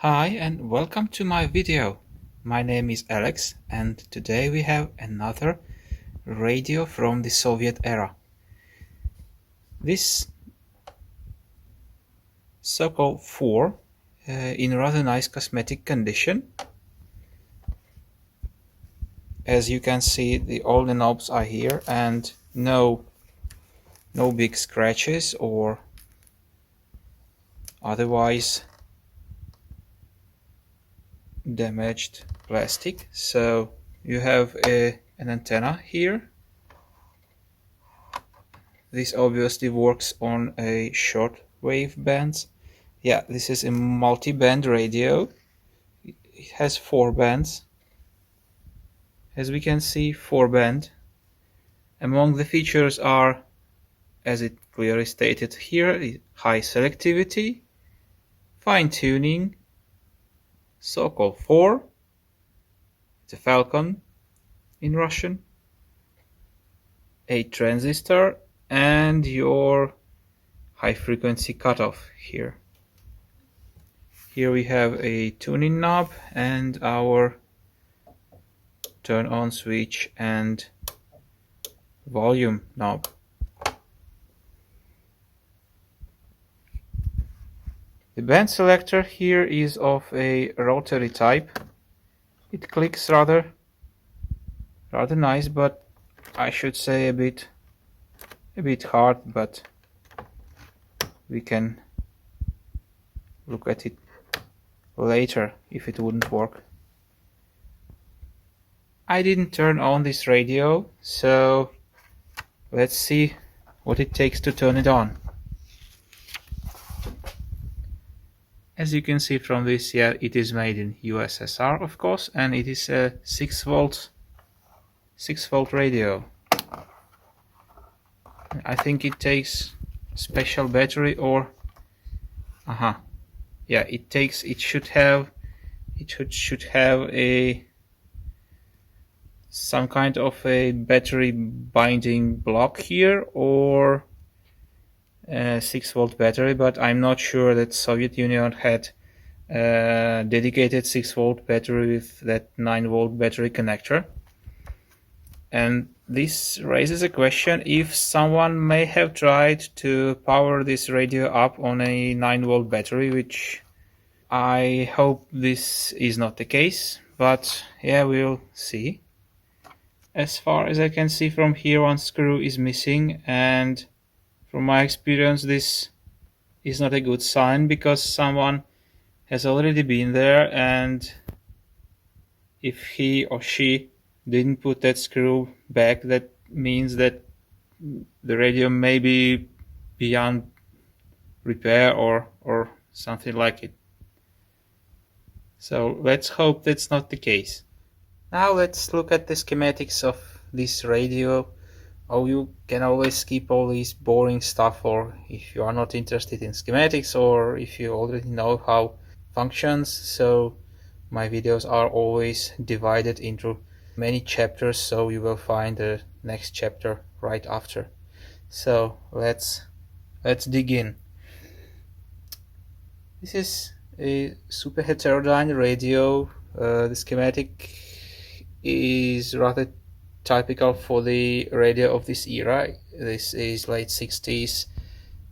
Hi and welcome to my video. My name is Alex and today we have another radio from the Soviet era. This Sokol 4 in rather nice cosmetic condition. As you can see, all the knobs are here and no big scratches or otherwise damaged plastic. So you have an antenna here. This obviously works on a short wave bands. Yeah, this is a multi-band radio. It has 4 bands. As we can see, 4 band. Among the features are, as it clearly stated here, high selectivity, fine tuning, Sokol 4, it's a Falcon in Russian, a transistor, and your high frequency cutoff here. Here we have a tuning knob and our turn on switch and volume knob. The band selector here is of a rotary type. It clicks rather nice, but I should say a bit hard, but we can look at it later if it wouldn't work. I didn't turn on this radio, so let's see what it takes to turn it on. As you can see from this, yeah, it is made in USSR, of course, and it is a 6 volt radio. I think it takes special battery or yeah, it should have a some kind of a battery binding block here or a 6 volt battery, but I'm not sure that Soviet Union had a dedicated 6 volt battery with that 9 volt battery connector. And this raises a question if someone may have tried to power this radio up on a 9 volt battery, which I hope this is not the case, but yeah, we'll see. As far as I can see from here, one screw is missing, and from my experience this is not a good sign because someone has already been there, and if he or she didn't put that screw back, that means that the radio may be beyond repair or something like it. So let's hope that's not the case. Now let's look at the schematics of this radio. Oh, you can always skip all this boring stuff, or if you are not interested in schematics, or if you already know how it functions. So my videos are always divided into many chapters, so you will find the next chapter right after. So let's dig in. This is a super heterodyne radio. The schematic is rather typical for the radio of this era. This is late 60s,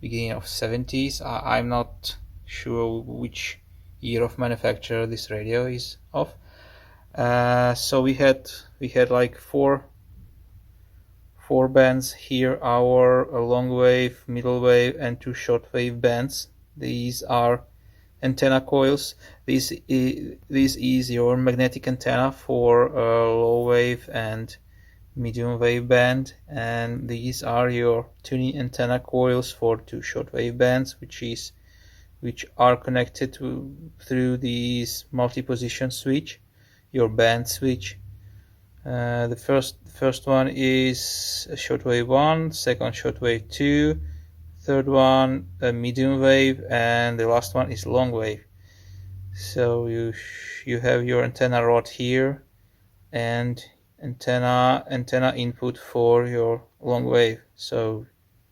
beginning of 70s. I'm not sure which year of manufacture this radio is of. So we had like four bands here, our long wave, middle wave, and 2 short wave bands. These are antenna coils. This is your magnetic antenna for low wave and medium wave band, and these are your tuning antenna coils for 2 short wave bands, which are connected through this multi-position switch, your band switch. The first one is a shortwave 1, second shortwave 2, third one a medium wave, and the last one is long wave. So you have your antenna rod here and antenna input for your long wave. So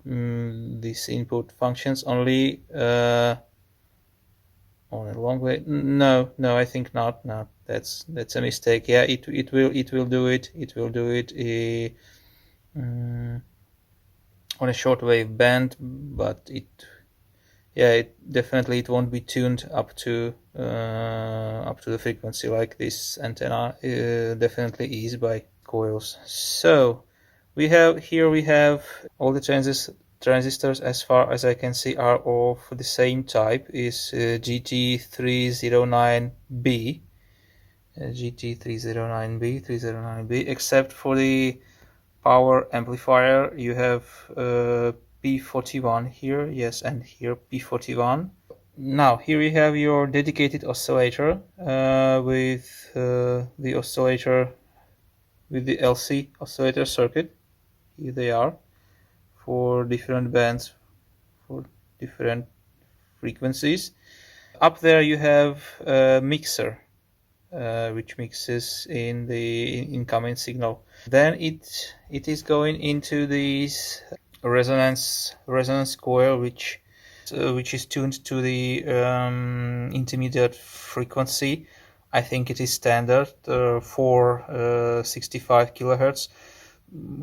this input functions only on a long way. No, I think not. No, that's a mistake. Yeah, it will do it. It will do it on a shortwave band, but it definitely it won't be tuned up to the frequency like this antenna definitely is by coils. So we have all the transistors, as far as I can see, are of the same type, is GT309B, GT309B, except for the power amplifier. You have P41 here, yes, and here P41. Now here we have your dedicated oscillator with the oscillator with the LC oscillator circuit. Here they are for different bands, for different frequencies. Up there you have a mixer which mixes in the incoming signal. Then it is going into this resonance coil, which is tuned to the intermediate frequency. I think it is standard for 65 kilohertz.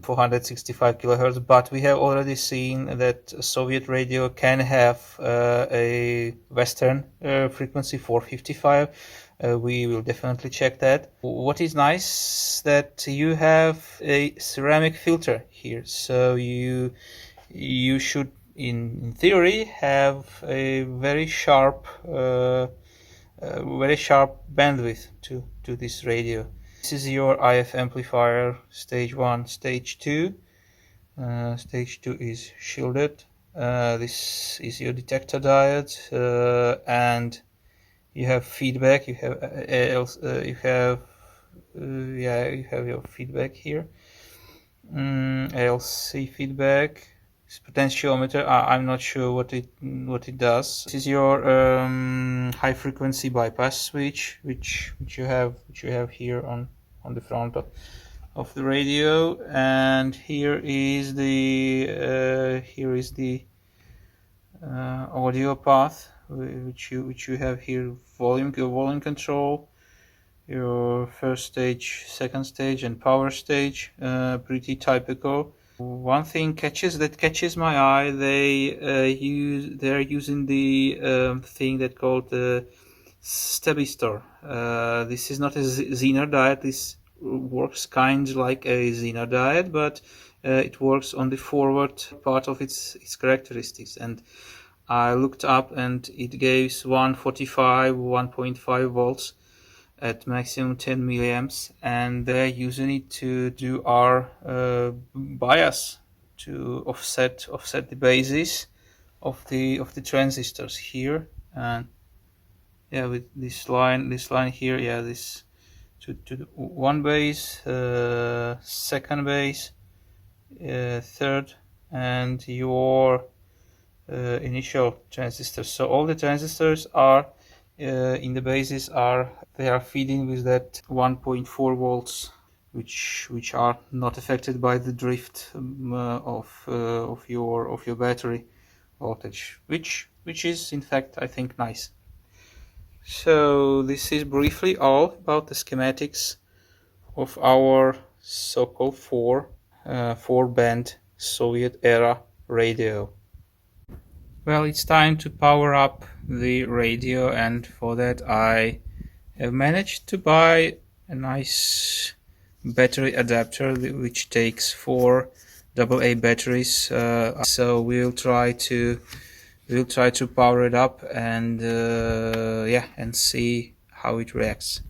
465 kilohertz, but we have already seen that Soviet radio can have a Western frequency 455. We will definitely check that. What is nice that you have a ceramic filter here, so you should in theory have a very sharp bandwidth to this radio. This is your IF amplifier, stage 1, stage 2. Stage 2 is shielded. This is your detector diode, and you have feedback. You have your feedback here. ALC feedback. This potentiometer. I'm not sure what it does. This is your high frequency bypass switch, which you have here on the front of the radio, and here is the audio path, which you have here. Volume control, your first stage, second stage, and power stage. Pretty typical. One thing catches my eye. They're using the thing that called the Stabistor. This is not a Zener diode. This works kind of like a Zener diode, but it works on the forward part of its characteristics. And I looked up, and it gives 1.5 volts at maximum 10 milliamps, and they're using it to do our bias, to offset the basis of the transistors here. And yeah, with this line here, yeah, this to one base, second base, third, and your initial transistors. So all the transistors are in the bases are feeding with that 1.4 volts, which are not affected by the drift of your battery voltage, which is in fact, I think, nice. So this is briefly all about the schematics of our so-called four-band Soviet era radio. Well, it's time to power up the radio, and for that I have managed to buy a nice battery adapter which takes 4 AA batteries. So we'll try to power it up and and see how it reacts.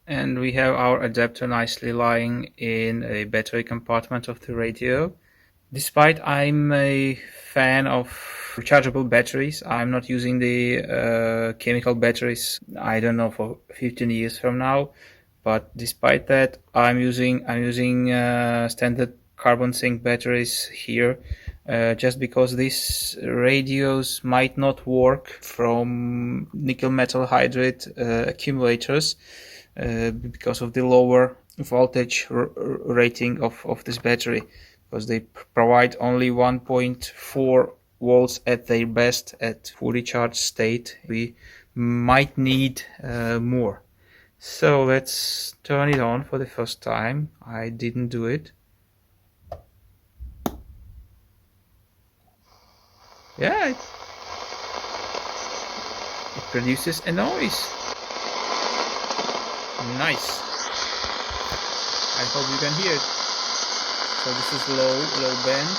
And we have our adapter nicely lying in a battery compartment of the radio. Despite I'm a fan of rechargeable batteries, I'm not using the chemical batteries, I don't know, for 15 years from now. But despite that, I'm using standard carbon zinc batteries here, just because these radios might not work from nickel metal hydride accumulators because of the lower voltage rating of this battery, because they provide only 1.4 volts at their best at fully charged state. We might need more. So let's turn it on for the first time. I didn't do it. Yeah, it produces a noise. Nice. I hope you can hear it. So this is low band,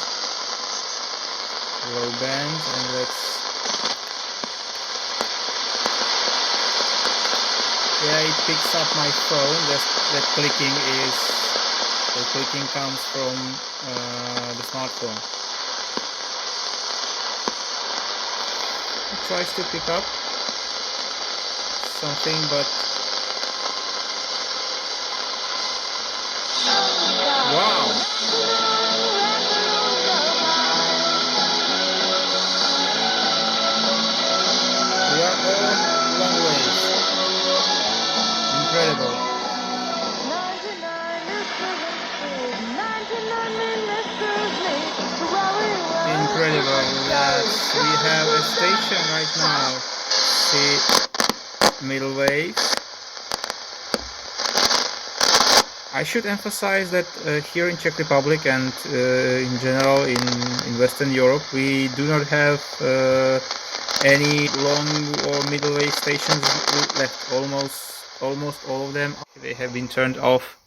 and let's. Yeah, it picks up my phone. That clicking comes from the smartphone. It tries to pick up something, but wow! We are all long ways. Incredible. Incredible. Yes, we have a station right now. See, middle waves. I should emphasize that here in Czech Republic and in general in Western Europe, we do not have any long or middle wave stations left. Almost all of them, they have been turned off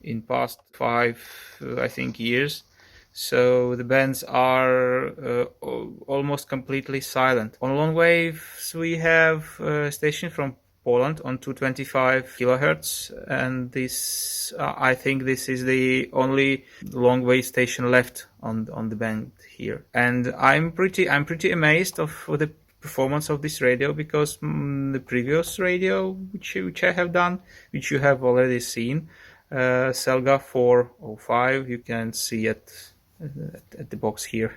in past 5 I think years. So the bands are almost completely silent. On long waves we have a station from Poland on 225 kilohertz, and this I think this is the only long wave station left on the band here. And I'm pretty amazed of the performance of this radio, because the previous radio which I have done, which you have already seen, Selga 405, you can see it at the box here.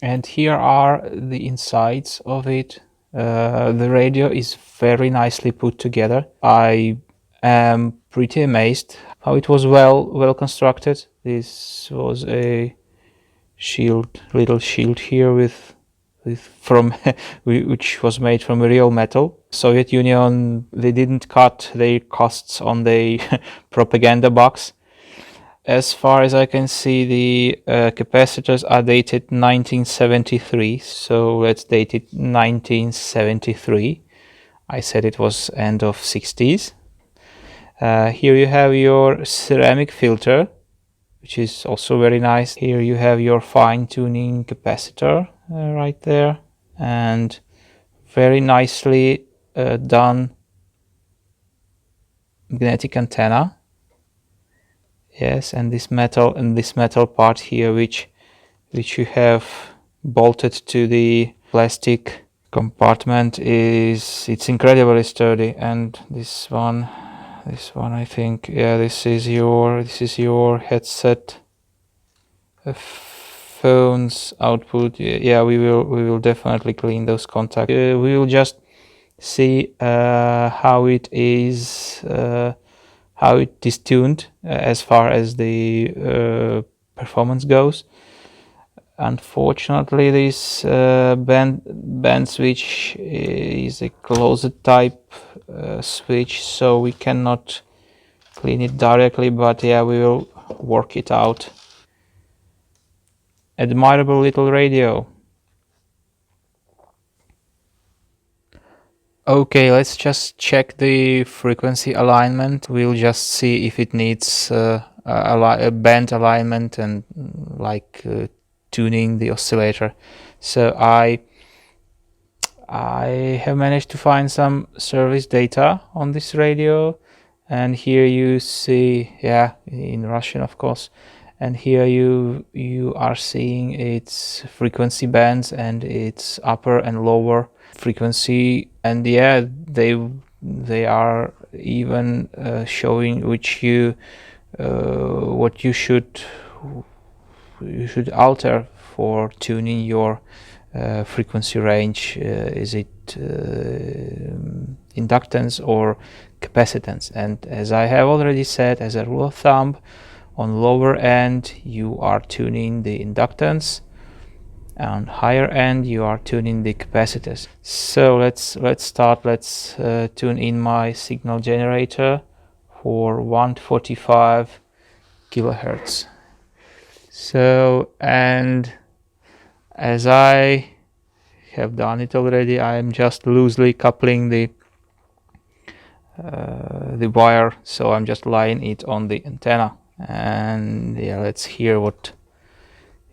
And here are the insides of it. The radio is very nicely put together. I am pretty amazed how it was well constructed. This was a little shield here with from which was made from real metal. Soviet Union, they didn't cut their costs on the propaganda box. As far as I can see, the capacitors are dated 1973, so let's date it 1973. I said it was end of 60s. Here you have your ceramic filter, which is also very nice. Here you have your fine-tuning capacitor right there, and very nicely done magnetic antenna. Yes, and this metal part here, which you have bolted to the plastic compartment, it's incredibly sturdy. And this one I think, yeah, this is your headset phone's output. Yeah, we will definitely clean those contacts. We will just see how it is tuned as far as the performance goes. Unfortunately, this band switch is a closed type switch, so we cannot clean it directly, but yeah, we will work it out. Admirable little radio. Okay, let's just check the frequency alignment. We'll just see if it needs a band alignment and tuning the oscillator. So I have managed to find some service data on this radio, and here you see, yeah, in Russian of course, and here you are seeing its frequency bands and its upper and lower frequency, and yeah, they are even showing what you should alter for tuning your frequency range. Is it inductance or capacitance? And as I have already said, as a rule of thumb, on lower end you are tuning the inductance, On higher end you are tuning the capacitors. So let's start. Let's tune in my signal generator for 145 kilohertz. So, and as I have done it already, I am just loosely coupling the wire, so I'm just laying it on the antenna. And yeah, let's hear what,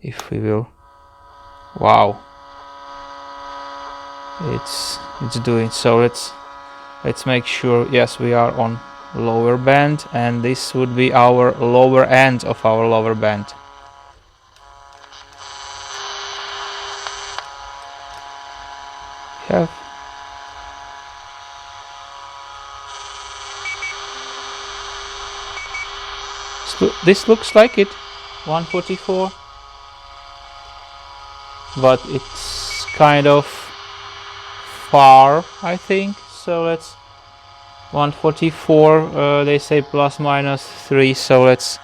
if we will. Wow, it's doing. So let's make sure. Yes, we are on lower band, and this would be our lower end of our lower band. Have this looks like it, 144, but it's kind of far, I think. So let's 144. They say plus minus 3. So let's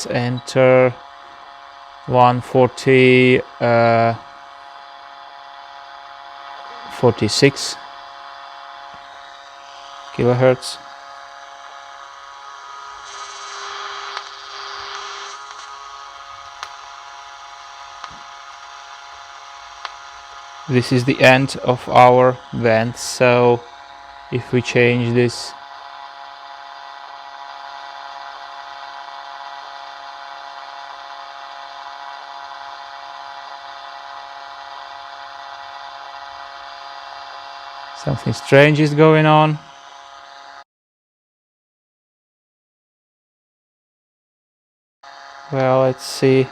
enter 140. 46 kilohertz. This is the end of our band, so if we change this, something strange is going on. Well, let's see.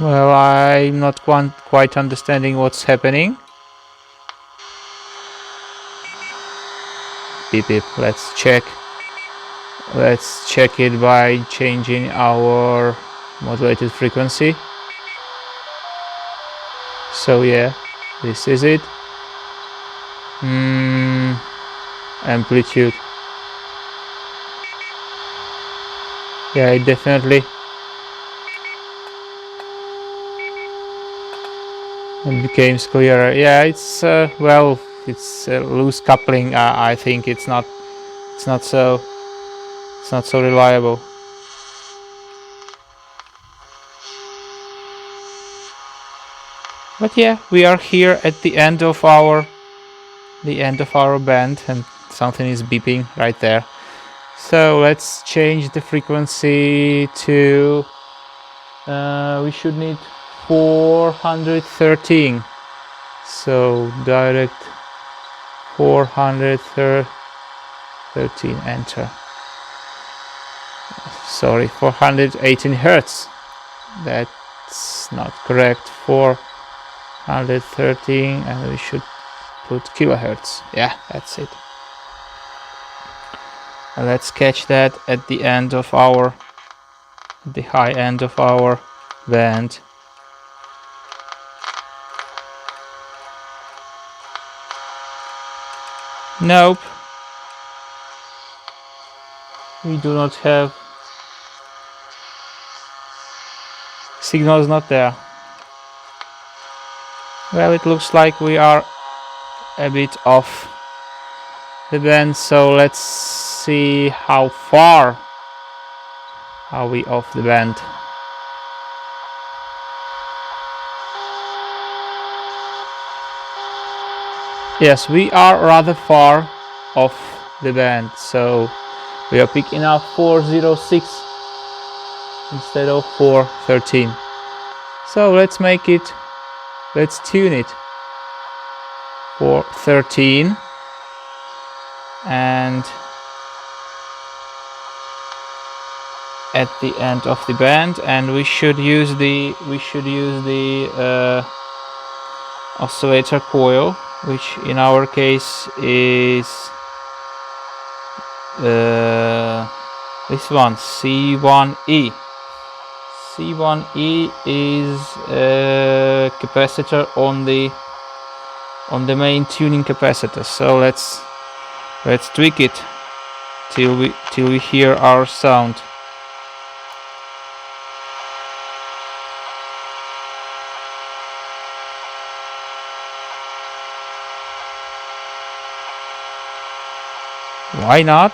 Well, I'm not quite understanding what's happening. Beep beep. Let's check it by changing our modulated frequency. So yeah, this is it. Amplitude. Yeah, it definitely became clearer. Yeah, it's well, it's loose coupling. I think it's not so reliable. But yeah, we are here at the end of our band, and something is beeping right there. So let's change the frequency to we should need 413. So direct 413, enter. Sorry, 418 hertz. That's not correct. 413, and we should put kilohertz. Yeah, that's it. And let's catch that at the end of the high end of our band. Nope, we do not have signal, is not there. Well, it looks like we are a bit off the band, so let's see how far are we off the band. Yes, we are rather far off the band, so we are picking up 406 instead of 413. So let's tune it for 13, and at the end of the band, and we should use the oscillator coil, which in our case is this one, C1E. C1E is a capacitor on the main tuning capacitor. So let's tweak it till we hear our sound. Why not?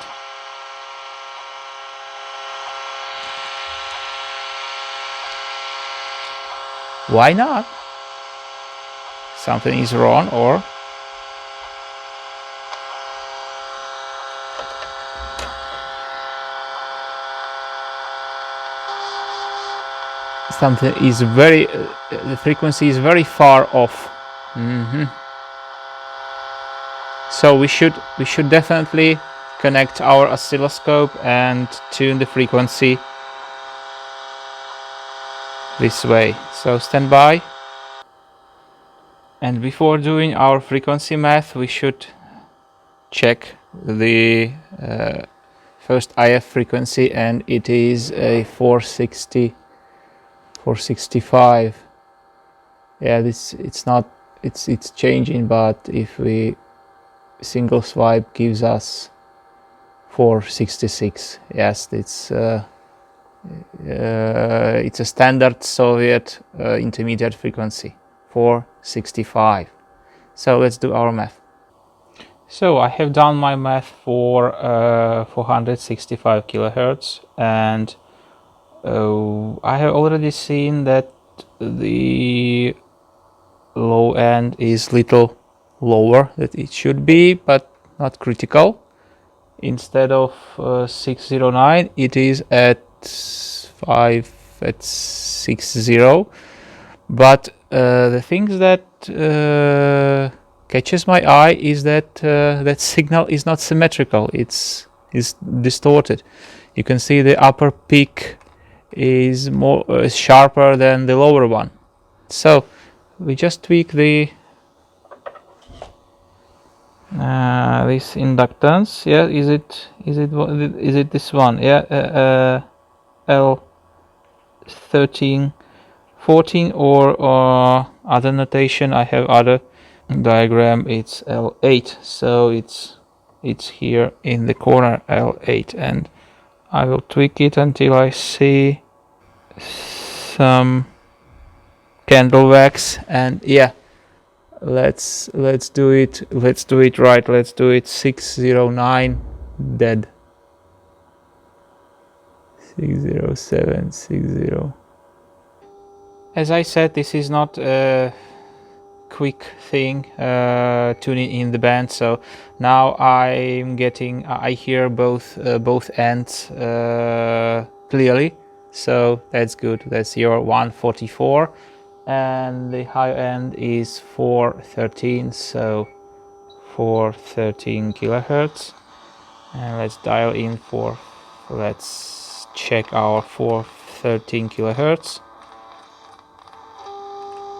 Why not? Something is wrong, or something is very the frequency is very far off. So we should definitely connect our oscilloscope and tune the frequency this way. So stand by. And before doing our frequency math, we should check the first IF frequency, and it is a 465. Yeah, it's changing, but if we single swipe gives us 466. Yes, it's a standard Soviet intermediate frequency, 465. So let's do our math. So I have done my math for 465 kilohertz, and I have already seen that the low end is little lower than it should be, but not critical. Instead of 609, it is at 560. But the things that catches my eye is that that signal is not symmetrical. It's distorted. You can see the upper peak is more sharper than the lower one. So we just tweak the this inductance. Yeah, is it this one? Yeah, L13 14, or other notation. I have other diagram. It's L8, so it's here in the corner, L8, and I will tweak it until I see some candle wax. And yeah, let's do it right. Let's do it 609 dead. 60760. As I said, this is not a quick thing, tuning in the band. So now I hear both ends clearly. So that's good. That's your 144, and the high end is 413. So 413 kilohertz. And let's dial in for. Let's check our 413 kilohertz.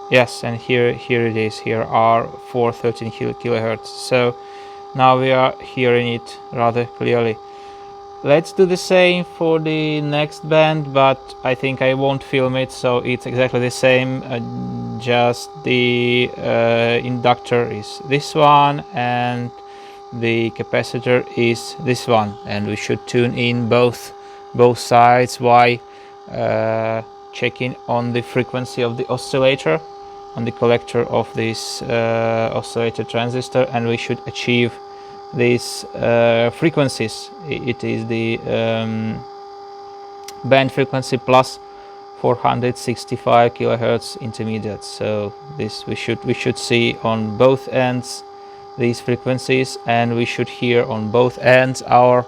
Yes, and here it is. Here are 413 kilohertz. So now we are hearing it rather clearly. Let's do the same for the next band, but I think I won't film it, so it's exactly the same. Just the inductor is this one, and the capacitor is this one, and we should tune in both sides while checking on the frequency of the oscillator on the collector of this oscillator transistor, and we should achieve these frequencies. It is the band frequency plus 465 kilohertz intermediate. So this we should see on both ends these frequencies, and we should hear on both ends our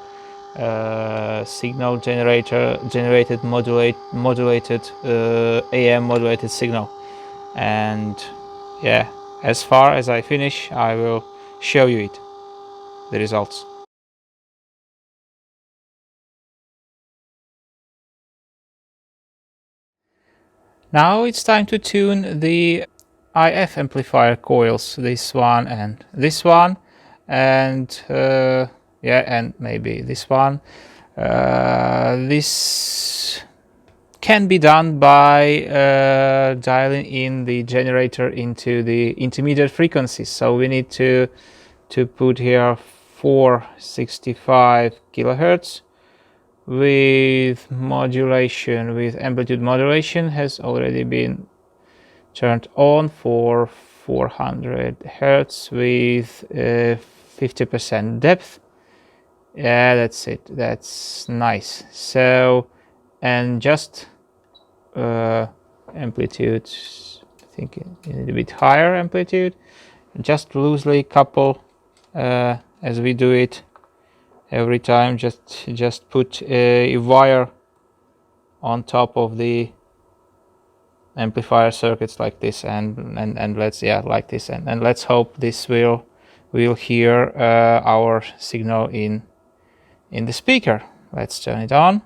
signal generated modulated AM modulated signal. And yeah, as far as I finish, I will show you the results. Now it's time to tune the IF amplifier coils, this one and this one, and Yeah, and maybe this one. This can be done by dialing in the generator into the intermediate frequencies. So we need to put here 465 kilohertz with modulation, with amplitude modulation has already been turned on for 400 hertz with 50% depth. Yeah, that's it. That's nice. So, and just amplitude, I think a little bit higher amplitude, just loosely couple as we do it every time. Just put a wire on top of the amplifier circuits like this, and let's like this, and let's hope this will hear our signal in the speaker. Let's turn it on.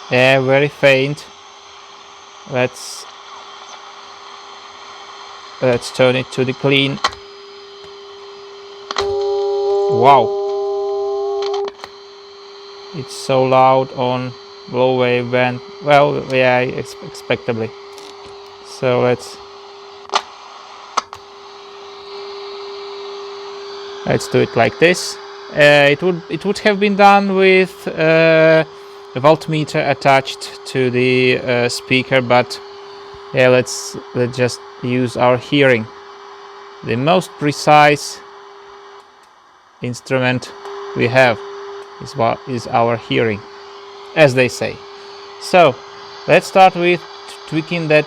Yeah, very faint. Let's turn it to the clean. Wow, it's so loud on low wave band. Well, yeah, expectably. So let's do it like this. It would have been done with a voltmeter attached to the speaker, but yeah, let's just use our hearing. The most precise instrument we have is our hearing, as they say. So let's start with tweaking that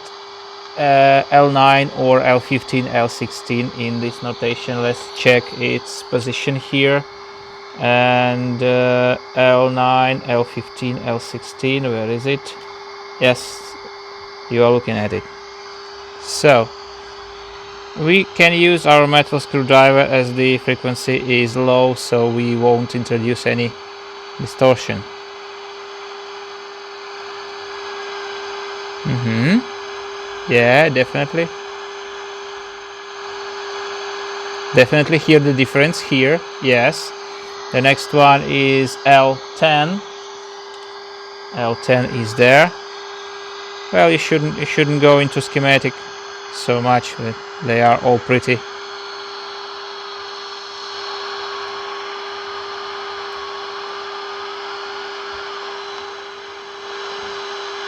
L9 or L15, L16 in this notation. Let's check its position here. And L9, L15, L16, where is it? Yes, you are looking at it. So we can use our metal screwdriver as the frequency is low, so we won't introduce any distortion. Yeah, definitely hear the difference here. Yes. The next one is L10. L10 is there. Well, you shouldn't go into schematic so much. They are all pretty.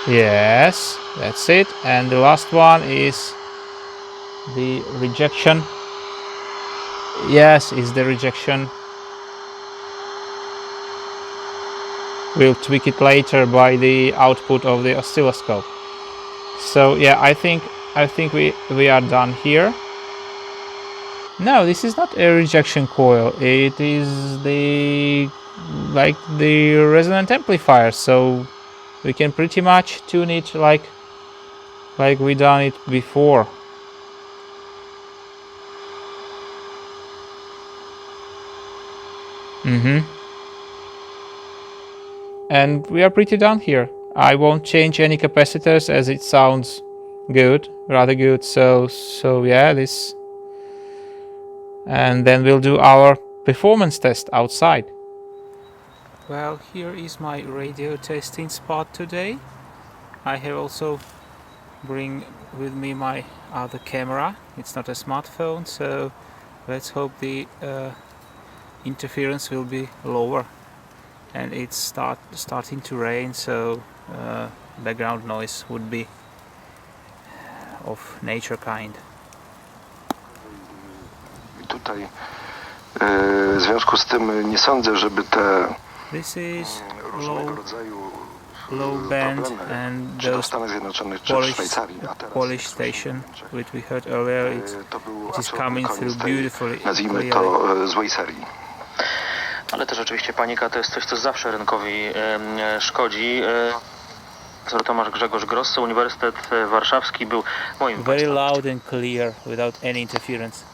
Yes, that's it. And the last one is the rejection. Yes, is the rejection. We'll tweak it later by the output of the oscilloscope. So yeah, I think we are done here. No, this is not a rejection coil. It is the resonant amplifier. So we can pretty much tune it like we done it before. And we are pretty done here. I won't change any capacitors as it sounds good, rather good. So yeah, this. And then we'll do our performance test outside. Well, here is my radio testing spot today. I have also bring with me my other camera. It's not a smartphone, so let's hope the interference will be lower. And it's starting to rain, so background noise would be of nature kind. Tutaj w związku z tym nie sądzę, żeby te różnego rodzaju low band and those Polish station which we heard earlier, it is coming through beautifully. Nazwijmy to złej serii. Ale też oczywiście panika to jest coś, co zawsze rynkowi szkodzi. Profesor Tomasz Grzegorz Grosso, Uniwersytet Warszawski, był moim Very loud and clear without any interference.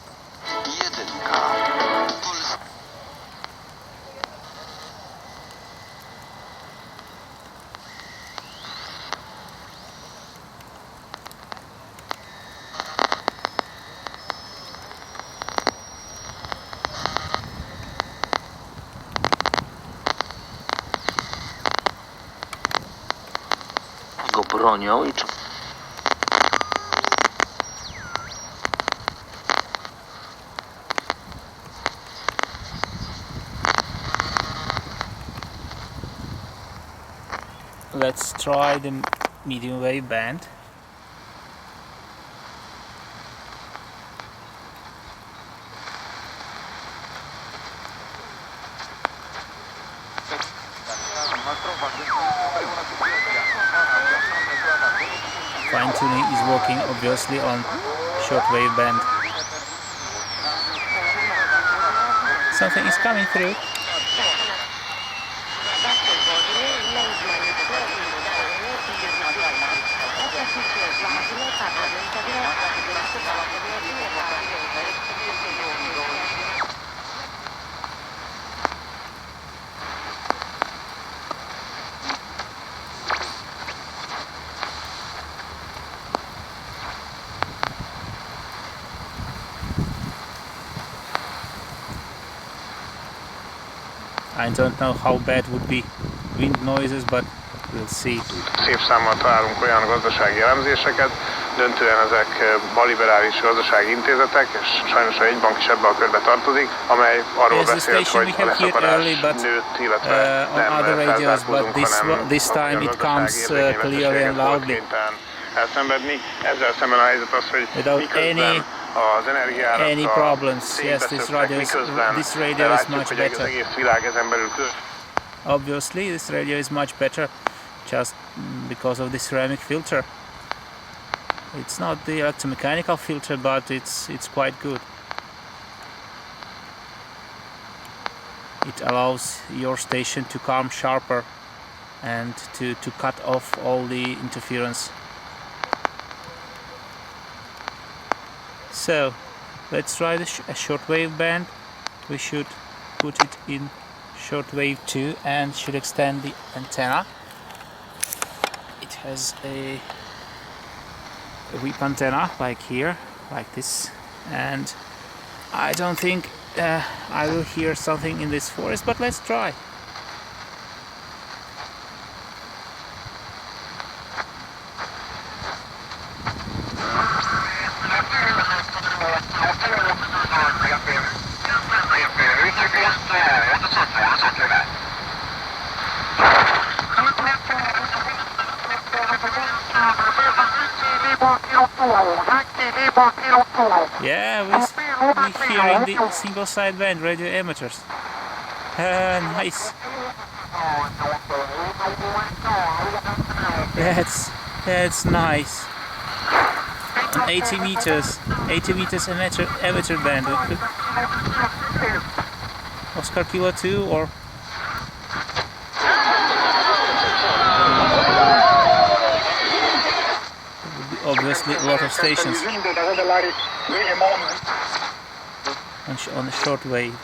bronią i Let's try the medium wave band. Fine tuning is working obviously on shortwave band. Something is coming through. I don't know how bad would be wind noises, but we'll see. Szép számmal találunk olyan gazdasági elemzéseket, döntően ezek balliberális gazdasági intézetek, és sajnos a jegybank is ebbe a körbe tartozik, amely arról beszélt, hogy a leszakadás nőtt, illetve nem felzárkózunk, hanem this time it comes clearly and loudly. Elszenvedni. Ezzel szemben a helyzet az, hogy miközben az energiára any problems. Yes, this radio is much better. Az egész világ ezen belül obviously this radio is much better just because of the ceramic filter. It's not the electromechanical filter, but it's quite good. It allows your station to come sharper and to cut off all the interference. So let's try a shortwave band. We should put it in shortwave 2 and should extend the antenna. It has a whip antenna like here, like this, and I don't think I will hear something in this forest, but let's try. Yeah, we're hearing the single sideband radio amateurs. Nice. That's nice. 80 meters amateur band. Oscar Kilo 2 or obviously a lot of stations on the short wave.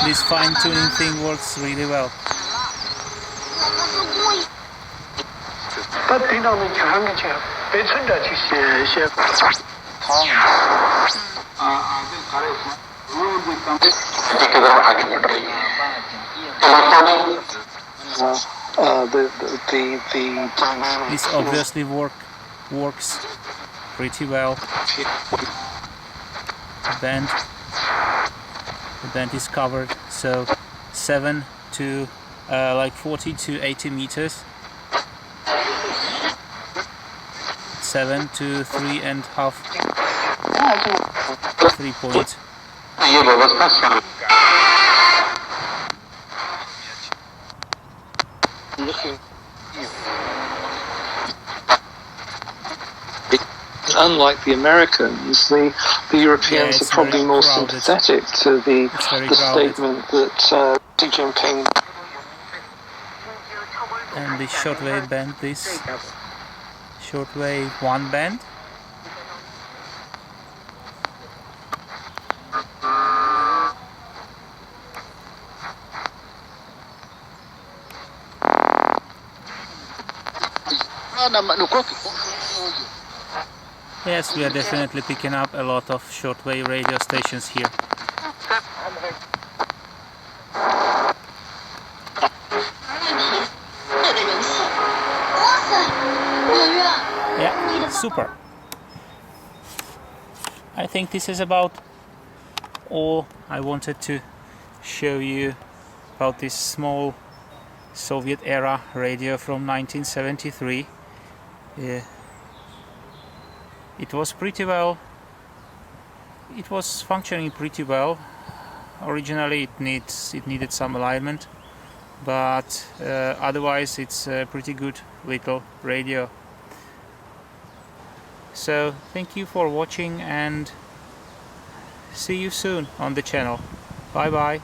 This fine tuning thing works really well. This obviously works pretty well. The band is covered, so 7 to like 40 to 80 meters. 7 to 3.5. 3 points. Unlike the Americans, the Europeans are probably more sympathetic to the statement that Xi Jinping. And the shortwave band, this shortwave 1 band. Yes, we are definitely picking up a lot of shortwave radio stations here. Yeah, super. I think this is about all I wanted to show you about this small Soviet era radio from 1973. It was pretty well. It was functioning pretty well. Originally it needed some alignment, but otherwise it's a pretty good little radio. So thank you for watching and see you soon on the channel. Bye bye.